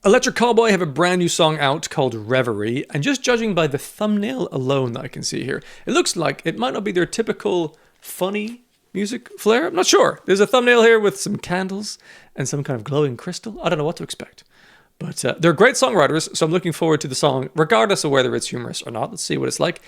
Electric Callboy have a brand new song out called Revery, and just judging by the thumbnail alone that I can see here, it looks like it might not be their typical funny music flair. I'm not sure. There's a thumbnail here with some candles and some kind of glowing crystal. I don't know what to expect. But they're great songwriters, so I'm looking forward to the song, regardless of whether it's humorous or not. Let's see what it's like.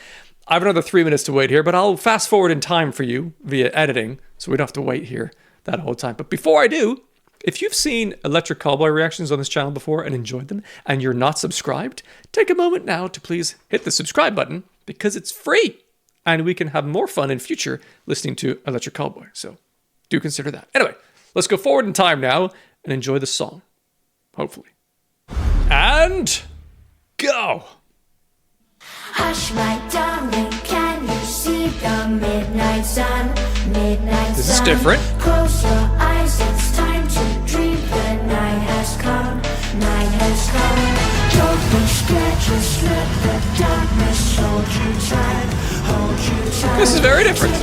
I have another 3 minutes to wait here, but I'll fast forward in time for you via editing, so we don't have to wait here that whole time. But before I do, if you've seen Electric Callboy reactions on this channel before and enjoyed them, and you're not subscribed, take a moment now to please hit the subscribe button, because it's free, and we can have more fun in future listening to Electric Callboy. So do consider that. Anyway, let's go forward in time now and enjoy the song, hopefully. And go! Hush, my darling, can you see the midnight sun? Midnight sun. This is different. Close your eyes, it's time to dream. The night has come, night has come. Don't be scared, just let the darkness hold you tight, hold you tight. This is very different.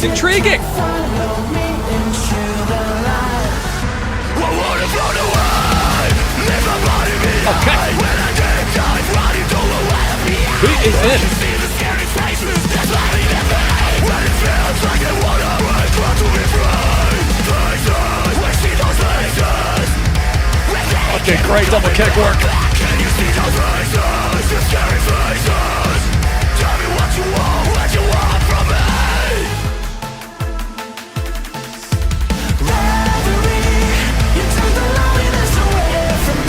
Intriguing. Follow me into the light. Okay. Who is in? Okay, great double kick work.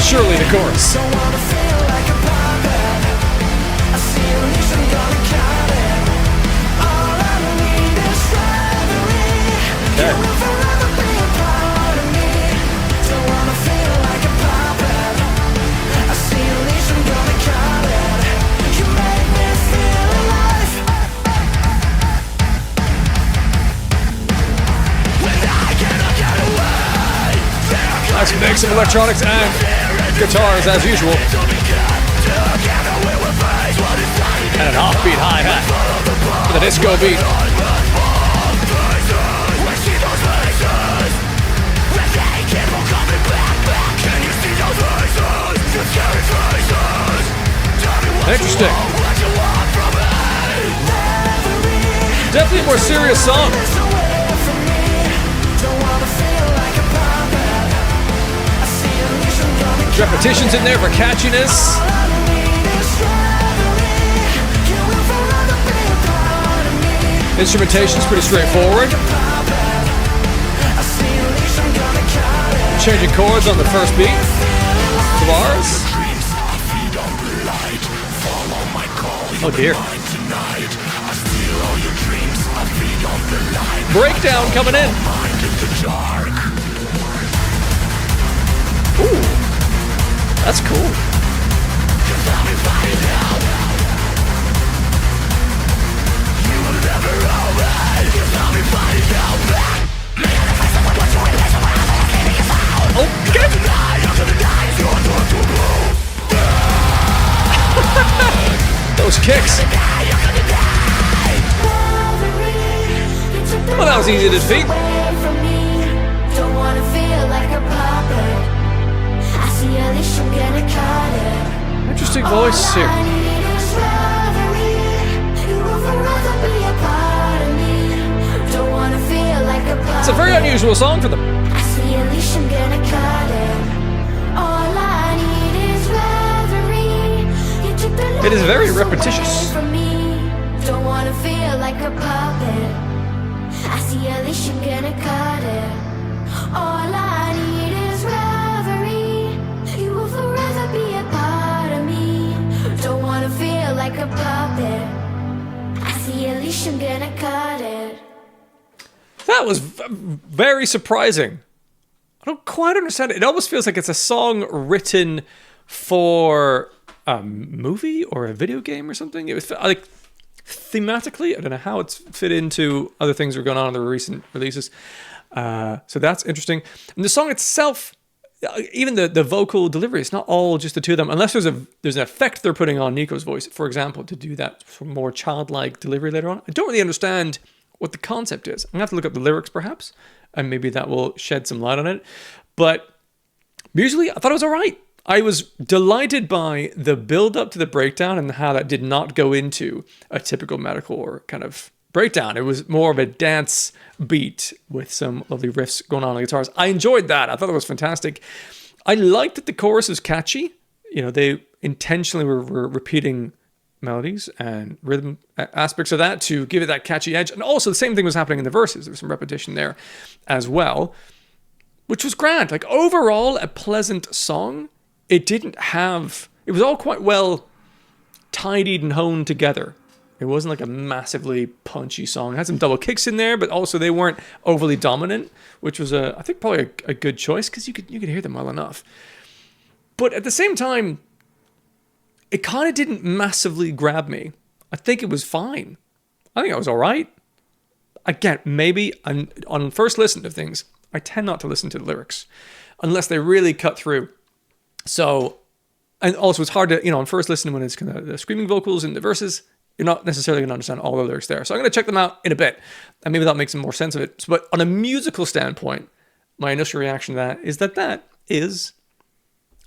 Surely the chorus. Nice mix of electronics and guitars as usual. And an offbeat hi-hat with a disco beat. Interesting. Definitely a more serious song. Repetitions in there for catchiness. Instrumentation's pretty straightforward. Changing chords on the first beat. The bars. Oh dear. Breakdown coming in. Ooh. That's cool. Okay. Those kicks. Well, that was easy to defeat. Interesting voice here. It's a very unusual song for them. It is very repetitious. Don't wanna feel like a puppet. I see a leash, I'm gonna cut it. All I need is reverie. You will forever be a part of me. Don't wanna feel like a puppet. I see a leash, I'm gonna cut it. That was very surprising. I don't quite understand it. It almost feels like it's a song written for a movie or a video game or something. It was like thematically, I don't know how it's fit into other things that are going on in the recent releases. So that's interesting. And the song itself, even the vocal delivery, it's not all just the two of them. Unless there's an effect they're putting on Nico's voice, for example, to do that for more childlike delivery later on. I don't really understand what the concept is. I'm gonna have to look up the lyrics perhaps, and maybe that will shed some light on it. But musically, I thought it was all right. I was delighted by the build up to the breakdown and how that did not go into a typical metalcore kind of breakdown. It was more of a dance beat with some lovely riffs going on the guitars. I enjoyed that. I thought it was fantastic. I liked that the chorus was catchy. You know, they intentionally were repeating melodies and rhythm aspects of that to give it that catchy edge. And also the same thing was happening in the verses. There was some repetition there as well, which was grand. Like overall, a pleasant song. It was all quite well tidied and honed together. It wasn't like a massively punchy song. It had some double kicks in there, but also they weren't overly dominant, which was I think probably a good choice because you could hear them well enough. But at the same time, it kind of didn't massively grab me. I think it was fine. I think I was all right. Again, maybe on first listen to things, I tend not to listen to the lyrics unless they really cut through. So, and also it's hard to, on first listen when it's kind of the screaming vocals and the verses, you're not necessarily going to understand all the lyrics there. So I'm going to check them out in a bit, and maybe that makes some more sense of it. But on a musical standpoint, my initial reaction to that is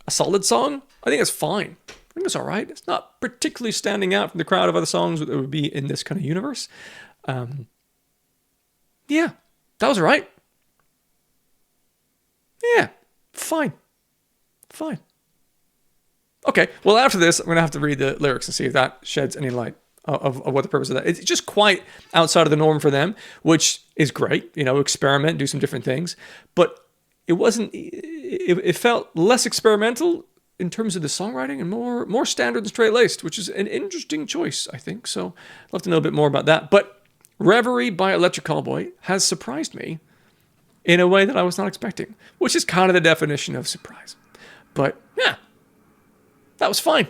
a solid song. I think it's fine. I think it's all right. It's not particularly standing out from the crowd of other songs that would be in this kind of universe. Yeah, that was all right. Yeah, fine. Okay, well, after this, I'm going to have to read the lyrics and see if that sheds any light of what the purpose of that is. It's just quite outside of the norm for them, which is great. Experiment, do some different things. But it wasn't, it felt less experimental in terms of the songwriting and more standard and straight-laced, which is an interesting choice, I think. So I'd love to know a bit more about that. But Revery by Electric Callboy has surprised me in a way that I was not expecting, which is kind of the definition of surprise. But yeah, that was fine.